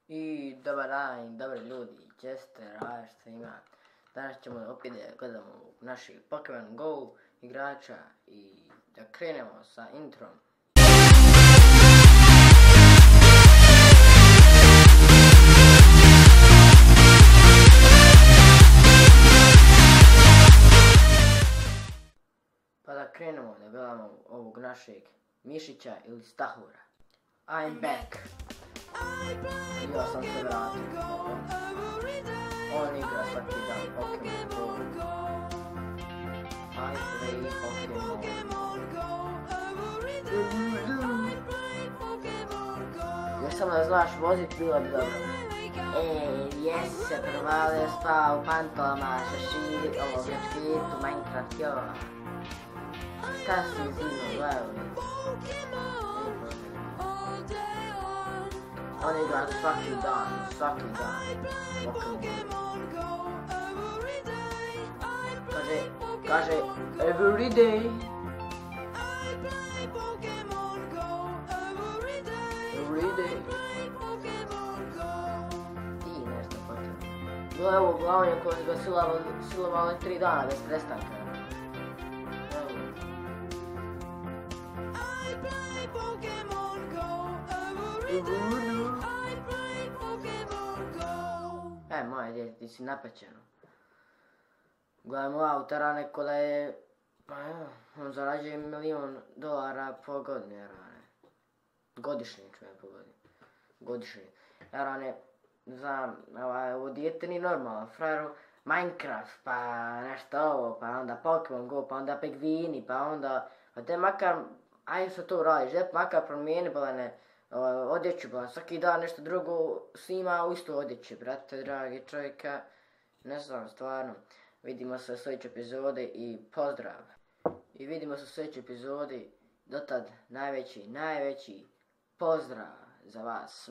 I dobar dan, dobri ljudi, česte, svima. Danas ćemo opet da gledamo naših Pokemon Go igrača i da krenemo sa introm. Pa da krenemo da gledamo ovog našeg mišića ili stahura. I'm back. Ja sam se vratio. On igra svaki dan Pokemon Go. I play Pokemon Go. Još samo da znaš vozit, bilo bi dobro. Jesi se provalio, spao u pantolama, šeširi, ovo vječkitu, Minecraft, jo. Šta si zimno gledali? On igra svaki dan. Pokemon Go. Kaže, every day. Ti nešto potrebno. Bilo je ovo glavanje koje su ga silovali 3 dana bez prestanka. Moje djete, ti si napećeno. Gledaj mu autora, neko da je... on zarađuje $1.000.000 po godini, rane. Godišnji čujem po godini. Godišnji. Rane, znam, ovo dijete nije normalno. Frajeru, Minecraft, pa nešto ovo, pa onda Pokemon Go, pa onda pingvini, pa onda... A te makar, ajde što to uradiš, makar promijeni balene. Odjeću, ba, svaki dan nešto drugo snima u istu odjeću, brate, dragi čovjeka, ne znam, stvarno. Vidimo se u sljedećoj epizodi i pozdrav. I vidimo se u sljedećoj epizodi, dotad najveći pozdrav za vas.